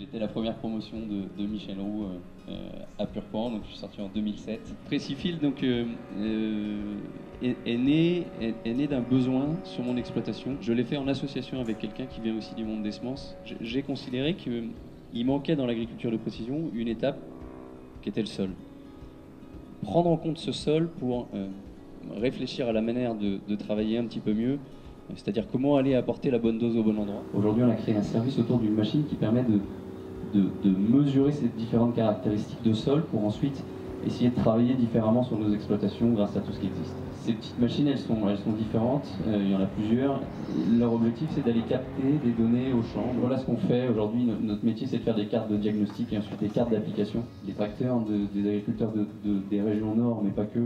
J'étais la première promotion de Michel Roux à Purpan, donc je suis sorti en 2007. Précifil donc est né d'un besoin sur mon exploitation. Je l'ai fait en association avec quelqu'un qui vient aussi du monde des semences. J'ai considéré qu'il manquait dans l'agriculture de précision une étape qui était le sol. Prendre en compte ce sol pour réfléchir à la manière de travailler un petit peu mieux, c'est-à-dire comment aller apporter la bonne dose au bon endroit. Aujourd'hui, on a créé un service autour d'une machine qui permet de mesurer ces différentes caractéristiques de sol pour ensuite essayer de travailler différemment sur nos exploitations grâce à tout ce qui existe. Ces petites machines, elles sont différentes, il y en a plusieurs. Leur objectif, c'est d'aller capter des données au champ. Voilà ce qu'on fait aujourd'hui. Notre métier, c'est de faire des cartes de diagnostic et ensuite des cartes d'application. Les tracteurs des agriculteurs des régions nord, mais pas que,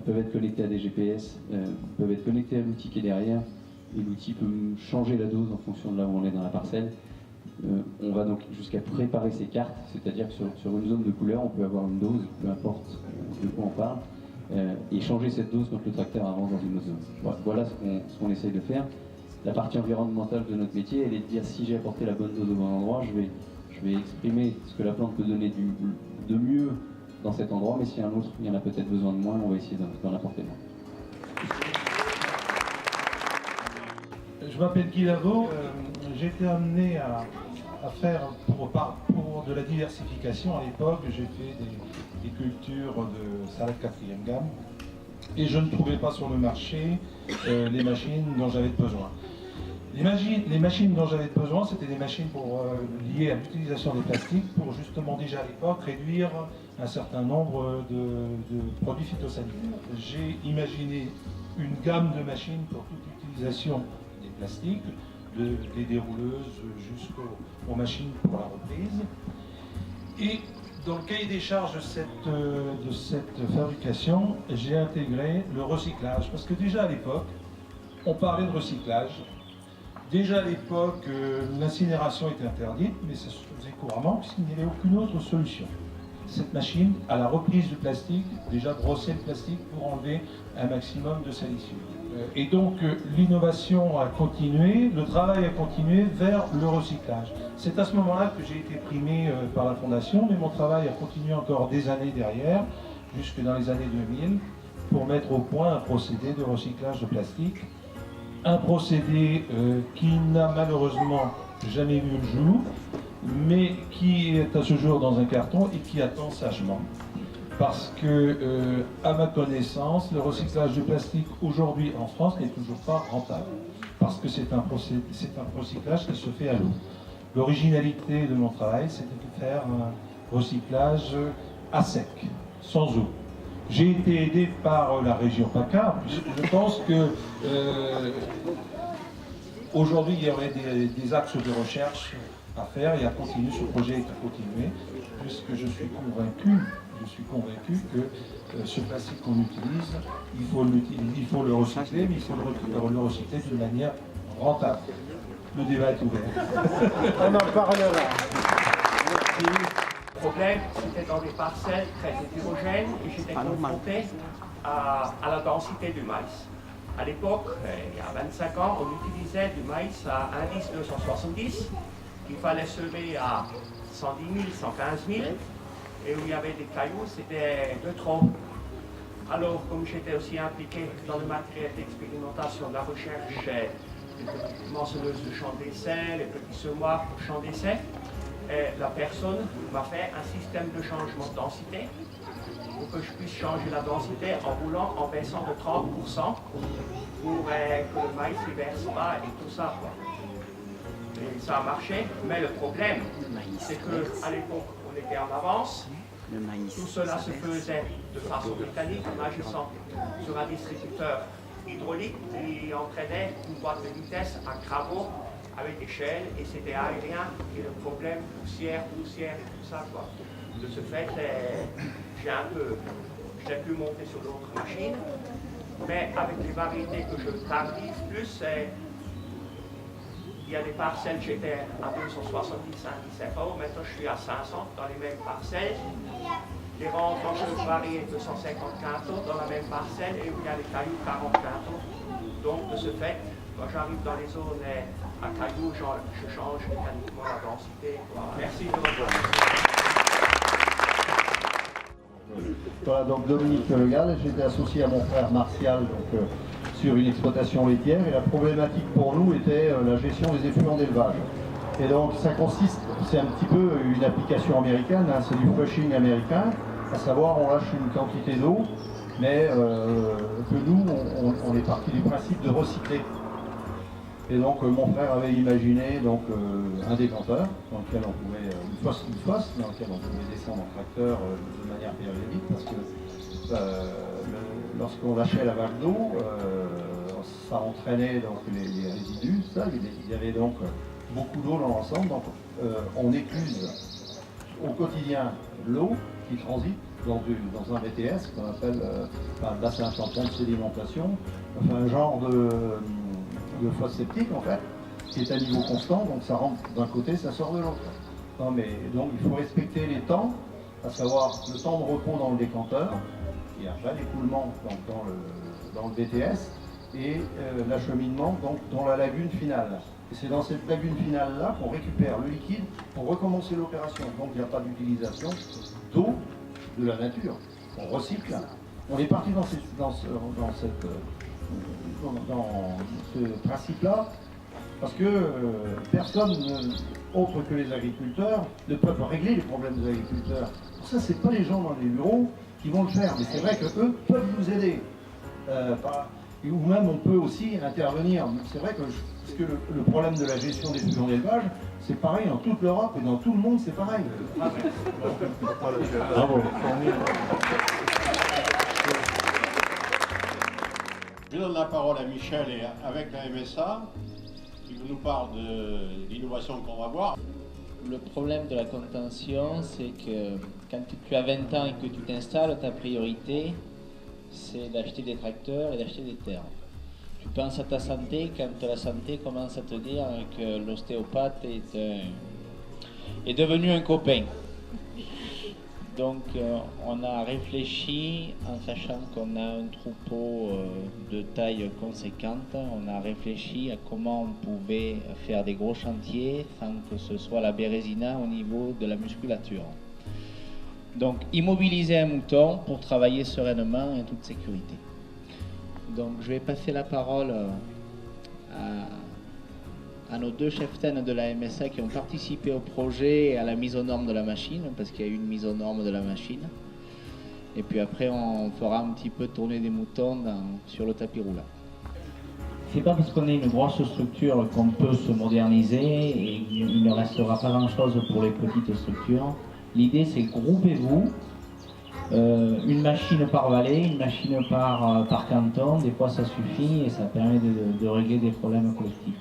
peuvent être connectés à des GPS, peuvent être connectés à l'outil qui est derrière, et l'outil peut changer la dose en fonction de là où on est dans la parcelle. On va donc jusqu'à préparer ces cartes, c'est-à-dire que sur une zone de couleur, on peut avoir une dose, peu importe de quoi on parle, et changer cette dose quand le tracteur avance dans une autre zone. Voilà ce qu'on essaye de faire. La partie environnementale de notre métier, elle est de dire si j'ai apporté la bonne dose au bon endroit, je vais exprimer ce que la plante peut donner de mieux dans cet endroit, mais s'il y a un autre, il y en a peut-être besoin de moins, on va essayer d'en apporter moins. Je m'appelle Guy Lavaux, j'ai été amené à faire pour de la diversification à l'époque. J'ai fait des cultures de salade 4e gamme et je ne trouvais pas sur le marché les machines dont j'avais besoin. Les machines dont j'avais besoin, c'était des machines liées à l'utilisation des plastiques pour justement déjà à l'époque réduire un certain nombre de produits phytosanitaires. J'ai imaginé une gamme de machines pour toute utilisation des plastiques, des dérouleuses jusqu'aux machines pour la reprise. Et dans le cahier des charges de cette fabrication, j'ai intégré le recyclage. Parce que déjà à l'époque, on parlait de recyclage. Déjà à l'époque, l'incinération était interdite, mais ça se faisait couramment puisqu'il n'y avait aucune autre solution. Cette machine, à la reprise du plastique, déjà brosser le plastique pour enlever un maximum de salissure. Et donc l'innovation a continué, le travail a continué vers le recyclage. C'est à ce moment-là que j'ai été primé par la Fondation, mais mon travail a continué encore des années derrière, jusque dans les années 2000, pour mettre au point un procédé de recyclage de plastique. Un procédé qui n'a malheureusement jamais vu le jour, mais qui est à ce jour dans un carton et qui attend sagement. Parce que, à ma connaissance, le recyclage de plastique aujourd'hui en France n'est toujours pas rentable. Parce que c'est un recyclage qui se fait à l'eau. L'originalité de mon travail, c'était de faire un recyclage à sec, sans eau. J'ai été aidé par la région PACA, puisque je pense que aujourd'hui il y aurait des axes de recherche à faire et à continuer. Ce projet est à continuer, puisque je suis convaincu que ce plastique qu'on utilise, il faut le recycler, mais il faut le recycler d'une manière rentable. Le débat est ouvert. On en parlera. Le problème, c'était dans des parcelles très hétérogènes et j'étais confronté à la densité du maïs. À l'époque, il y a 25 ans, on utilisait du maïs à indice 270, qu'il fallait semer à 110 000, 115 000, et où il y avait des cailloux, c'était de trop. Alors, comme j'étais aussi impliqué dans le matériel d'expérimentation de la recherche, les petites moissonneuses de champ d'essai, les petits semoirs pour champ d'essai, la personne m'a fait un système de changement de densité pour que je puisse changer la densité en roulant, en baissant de 30% pour que le maïs ne verse pas et tout ça, quoi. Et ça a marché, mais le problème, c'est qu'à l'époque, on était en avance. Tout cela se faisait de façon mécanique en agissant sur un distributeur hydraulique qui entraînait une boîte de vitesse à cravaux avec des chaînes et c'était aérien et le problème poussière et tout ça, quoi. De ce fait, j'ai pu monter sur l'autre machine, mais avec les variétés que je tardive plus, il y a des parcelles, j'étais à 270 euros, maintenant je suis à 500 dans les mêmes parcelles. Les rangeuses varient 250 quintaux dans la même parcelle et où il y a les cailloux 40 quintaux. Donc de ce fait, quand j'arrive dans les zones à cailloux, je change mécaniquement la densité. Voilà. Merci de votre Voilà, donc Dominique Legal, j'étais associé à mon frère Martial donc, sur une exploitation laitière et la problématique pour nous était la gestion des effluents d'élevage. Et donc ça consiste, c'est un petit peu une application américaine, hein, c'est du flushing américain, à savoir on lâche une quantité d'eau, mais que nous on est parti du principe de recycler. Et donc mon frère avait imaginé donc, un décanteur dans lequel on pouvait, une fosse dans lequel on pouvait descendre en tracteur de manière périodique parce que lorsqu'on lâchait la vague d'eau, ça entraînait donc, les résidus, ça, il y avait donc beaucoup d'eau dans l'ensemble, donc on écluse au quotidien l'eau qui transite dans un BTS qu'on appelle un bassin implantant de sédimentation, enfin un genre de fosse septique en fait, qui est à niveau constant, donc ça rentre d'un côté, ça sort de l'autre. Non mais donc il faut respecter les temps, à savoir le temps de repos dans le décanteur, et après l'écoulement dans le BTS, et l'acheminement donc dans la lagune finale. Et c'est dans cette lagune finale-là qu'on récupère le liquide pour recommencer l'opération. Donc il n'y a pas d'utilisation d'eau de la nature. On recycle. On est parti dans ce principe-là parce que personne autre que les agriculteurs ne peuvent régler les problèmes des agriculteurs. Pour ça, ce n'est pas les gens dans les bureaux qui vont le faire, mais c'est vrai qu'eux peuvent nous aider. Ou même on peut aussi intervenir. C'est vrai que, parce que le problème de la gestion des effluents d'élevage, c'est pareil dans toute l'Europe et dans tout le monde, c'est pareil. Bravo. Je donne la parole à Michel et avec la MSA, qui nous parle de l'innovation qu'on va voir. Le problème de la contention, c'est que quand tu as 20 ans et que tu t'installes, ta priorité, c'est d'acheter des tracteurs et d'acheter des terres. Tu penses à ta santé quand la santé commence à te dire que l'ostéopathe est devenu un copain. Donc on a réfléchi, en sachant qu'on a un troupeau de taille conséquente, on a réfléchi à comment on pouvait faire des gros chantiers sans que ce soit la bérésina au niveau de la musculature. Donc immobiliser un mouton pour travailler sereinement et en toute sécurité. Donc je vais passer la parole à nos deux cheftaines de la MSA qui ont participé au projet et à la mise aux normes de la machine, parce qu'il y a eu une mise aux normes de la machine. Et puis après on fera un petit peu tourner des moutons sur le tapis roulant. C'est pas parce qu'on est une grosse structure qu'on peut se moderniser et il ne restera pas grand chose pour les petites structures. L'idée c'est groupez-vous, une machine par vallée, une machine par canton, des fois ça suffit et ça permet de régler des problèmes collectifs.